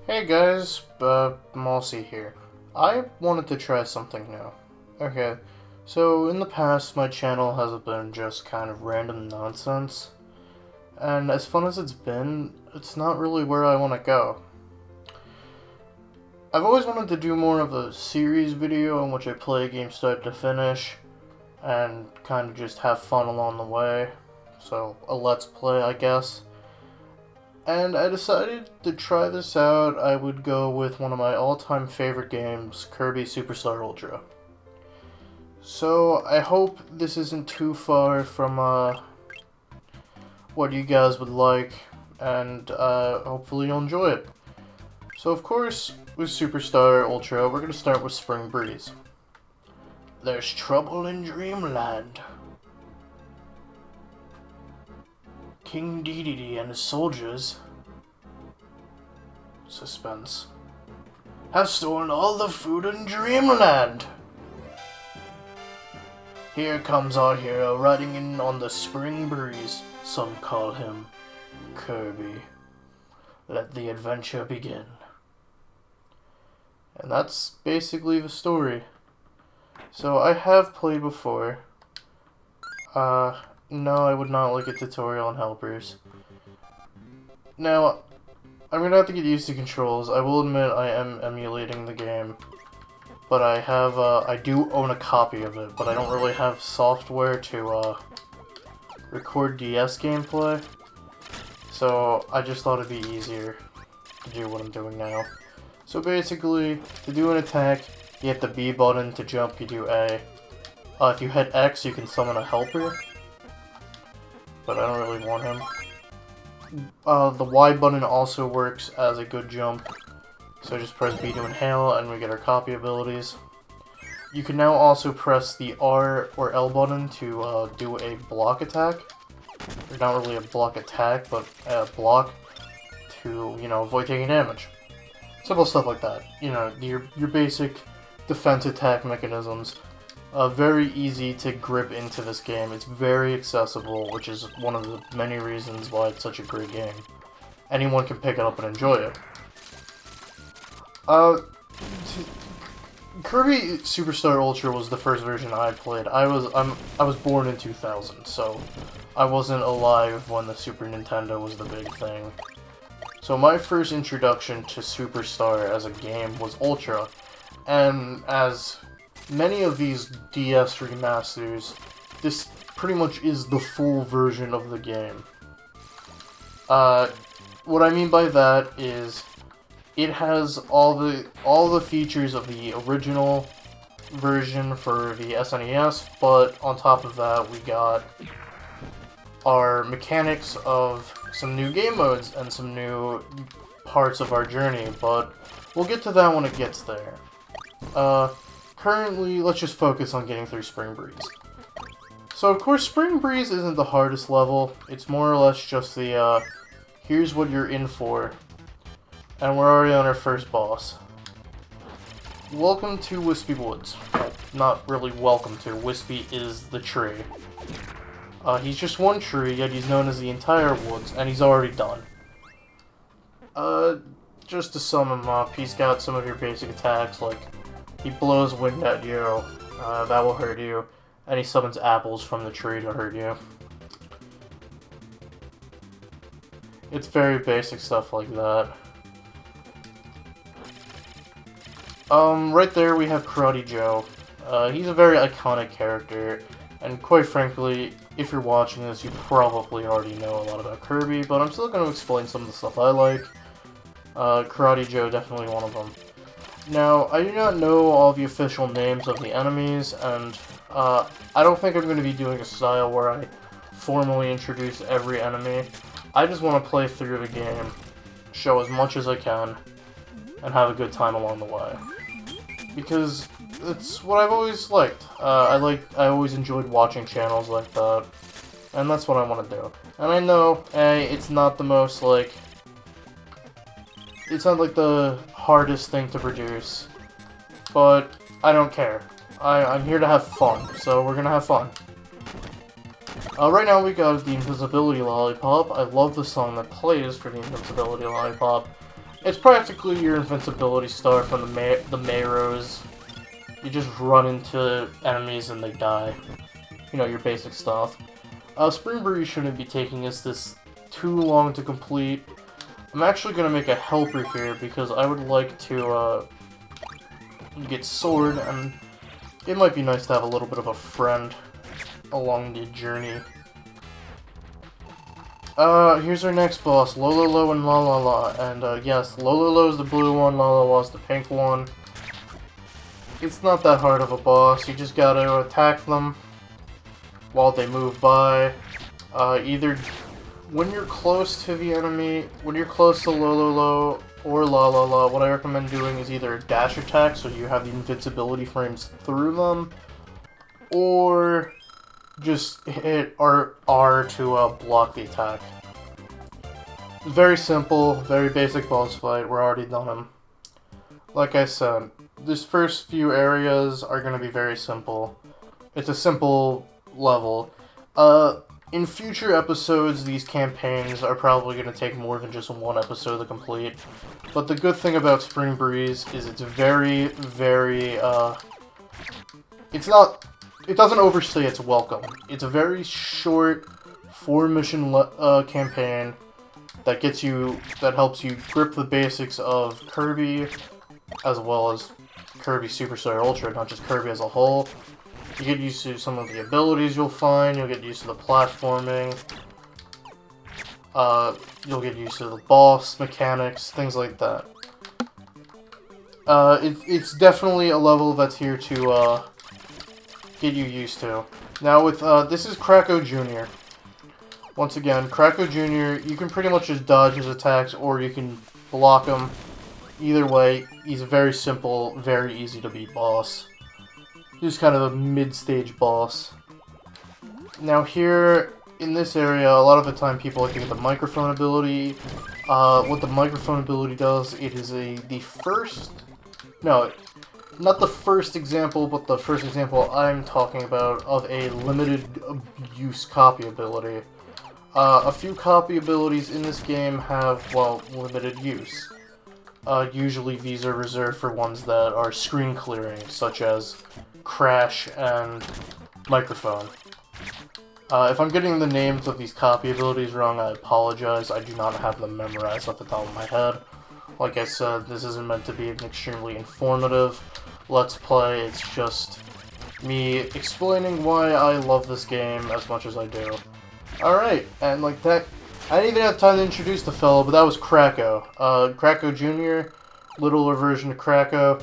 Hey guys, Mossy here. I wanted to try something new. Okay, so in the past my channel has been just kind of random nonsense, and as fun as it's been, it's not really where I want to go. I've always wanted to do more of a series video in which I play a game start to finish, and kind of just have fun along the way. So, a let's play, I guess. And I decided to try this out. I would go with one of my all-time favorite games, Kirby Super Star Ultra. So, I hope this isn't too far from what you guys would like, and hopefully you'll enjoy it. So, of course, with Super Star Ultra, we're going to start with Spring Breeze. There's trouble in Dreamland. King Dedede and his soldiers, suspense, have stolen all the food in Dreamland. Here comes our hero riding in on the spring breeze. Some call him Kirby. Let the adventure begin. And that's basically the story. So I have played before. No, I would not like a tutorial on helpers. Now, I'm gonna have to get used to controls. I will admit I am emulating the game, but I do own a copy of it, but I don't really have software to, record DS gameplay, so I just thought it'd be easier to do what I'm doing now. So basically, to do an attack, you hit the B button. To jump, you do A. If you hit X, you can summon a helper, but I don't really want him. The Y button also works as a good jump, so just press B to inhale and we get our copy abilities. You can now also press the R or L button to do a block attack. Or not really a block attack, but a block to, you know, avoid taking damage. Simple stuff like that. You know, your basic defense attack mechanisms. Very easy to grip into this game. It's very accessible, which is one of the many reasons why it's such a great game. Anyone can pick it up and enjoy it. Kirby Super Star Ultra was the first version I played. I was born in 2000, so I wasn't alive when the Super Nintendo was the big thing. So my first introduction to Superstar as a game was Ultra, and as many of these DS remasters, this pretty much is the full version of the game. What I mean by that is it has all the features of the original version for the SNES, but on top of that we got our mechanics of some new game modes and some new parts of our journey, but we'll get to that when it gets there. Currently, let's just focus on getting through Spring Breeze. So, of course, Spring Breeze isn't the hardest level. It's more or less just the, here's what you're in for. And we're already on our first boss. Welcome to Wispy Woods. Well, not really welcome to. Wispy is the tree. He's just one tree, yet he's known as the entire woods, and he's already done. Just to sum him up, he's got some of your basic attacks, like he blows wind at you, that will hurt you, and he summons apples from the tree to hurt you. It's very basic stuff like that. Right there we have Karate Joe. He's a very iconic character, and quite frankly, if you're watching this, you probably already know a lot about Kirby, but I'm still going to explain some of the stuff I like. Karate Joe, definitely one of them. Now, I do not know all the official names of the enemies, and I don't think I'm going to be doing a style where I formally introduce every enemy. I just want to play through the game, show as much as I can, and have a good time along the way. Because it's what I've always liked. I always enjoyed watching channels like that, and that's what I want to do. And I know, it's not the most, it's not like the hardest thing to produce, but I don't care. I'm here to have fun, so we're gonna have fun. Right now we got the Invisibility Lollipop. I love the song that plays for the Invisibility Lollipop. It's practically your invincibility star from the Mayros. You just run into enemies and they die. You know, your basic stuff. Spring Breeze shouldn't be taking us this too long to complete. I'm actually going to make a helper here because I would like to get Sword, and it might be nice to have a little bit of a friend along the journey. Here's our next boss, Lololo and Lalala, and yes, Lololo is the blue one, Lalala is the pink one. It's not that hard of a boss, you just gotta attack them while they move by. Either when you're close to the enemy, when you're close to Lololo or Lalala, what I recommend doing is either a dash attack, so you have the invincibility frames through them, or just hit R to block the attack. Very simple, very basic boss fight, we're already done him. Like I said, this first few areas are going to be very simple. It's a simple level. In future episodes, these campaigns are probably going to take more than just one episode to complete. But the good thing about Spring Breeze is it's very, very, it doesn't overstay its welcome. It's a very short, 4-mission campaign that helps you grip the basics of Kirby, as well as Kirby Super Star Ultra, not just Kirby as a whole. You get used to some of the abilities you'll find, you'll get used to the platforming, you'll get used to the boss mechanics, things like that. It's definitely a level that's here to get you used to. Now with, this is Kracko Jr. Once again, Kracko Jr., you can pretty much just dodge his attacks, or you can block him. Either way, he's a very simple, very easy to beat boss. He's kind of a mid-stage boss. Now here, in this area, a lot of the time people like to get the microphone ability. What the microphone ability does, it is the first... No, not the first example, but the first example I'm talking about of a limited use copy ability. A few copy abilities in this game have, well, limited use. Usually these are reserved for ones that are screen clearing, such as Crash and Microphone. If I'm getting the names of these copy abilities wrong, I apologize. I do not have them memorized off the top of my head. Like I said, this isn't meant to be an extremely informative Let's Play. It's just me explaining why I love this game as much as I do. Alright, and like that, I didn't even have time to introduce the fellow, but that was Kracko. Kracko Jr., littler version of Kracko.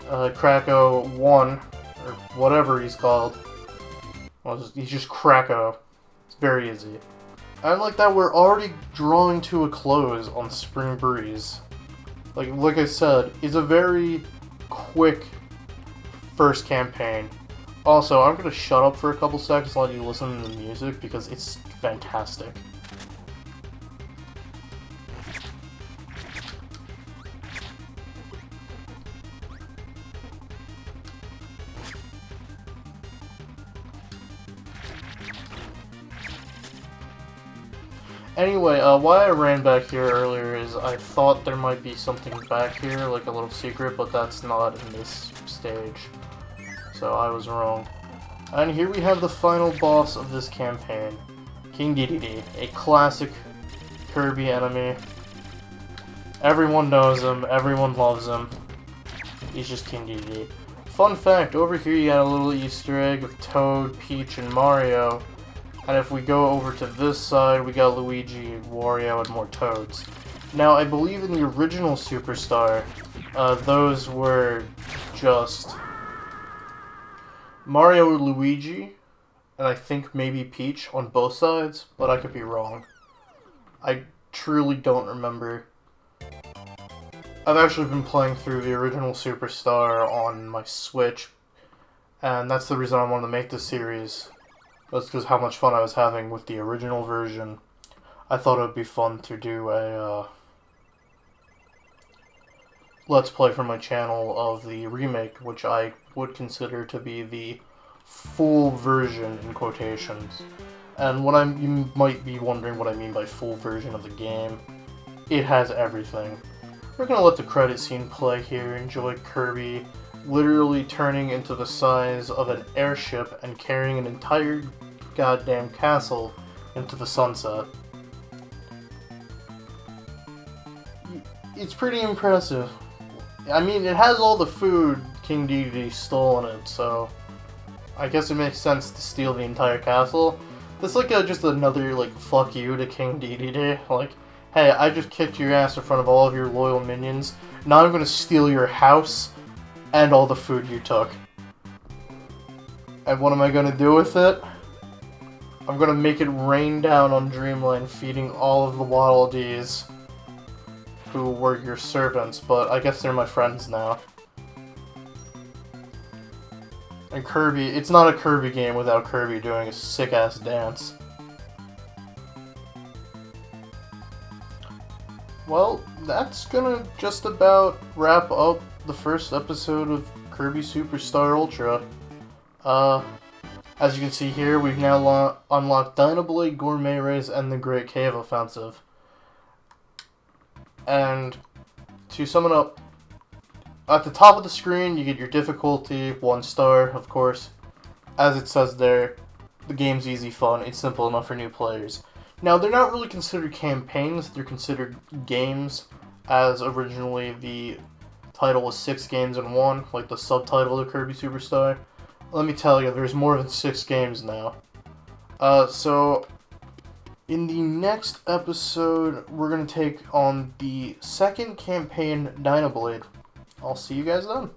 Kracko 1, or whatever he's called. Well, he's just Kracko. It's very easy. And like that, we're already drawing to a close on Spring Breeze. Like I said, it's a very quick first campaign. Also, I'm gonna shut up for a couple seconds and let you listen to the music because it's fantastic. Anyway, why I ran back here earlier is I thought there might be something back here, like a little secret, but that's not in this stage. So I was wrong. And here we have the final boss of this campaign, King Dedede, a classic Kirby enemy. Everyone knows him, everyone loves him. He's just King Dedede. Fun fact, over here you got a little Easter egg of Toad, Peach, and Mario. And if we go over to this side, we got Luigi, Wario, and more Toads. Now, I believe in the original Superstar, those were just Mario, Luigi, and I think maybe Peach on both sides, but I could be wrong. I truly don't remember. I've actually been playing through the original Superstar on my Switch, and that's the reason I wanted to make this series. That's because how much fun I was having with the original version. I thought it would be fun to do a Let's Play for my channel of the remake, which I would consider to be the full version in quotations. And you might be wondering what I mean by full version of the game. It has everything. we're gonna let the credit scene play here. Enjoy Kirby literally turning into the size of an airship and carrying an entire goddamn castle into the sunset. It's pretty impressive. I mean, it has all the food King Dedede stole in it, so I guess it makes sense to steal the entire castle. It's like just another, like, fuck you to King Dedede. Like, hey, I just kicked your ass in front of all of your loyal minions. Now I'm gonna steal your house and all the food you took. And what am I gonna do with it? I'm gonna make it rain down on Dreamland, feeding all of the Waddle Dees who were your servants, but I guess they're my friends now. And Kirby, it's not a Kirby game without Kirby doing a sick-ass dance. Well, that's gonna just about wrap up the first episode of Kirby Super Star Ultra. As you can see here, we've now unlocked Dynablade, Gourmet Race, and the Great Cave Offensive. And to sum it up, at the top of the screen, you get your difficulty, 1 star, of course. As it says there, the game's easy fun, it's simple enough for new players. Now, they're not really considered campaigns, they're considered games, as originally the title was 6 games in 1, like the subtitle of Kirby Superstar. Let me tell you, there's more than 6 games now. So, in the next episode, we're going to take on the second campaign, Dynablade. I'll see you guys then.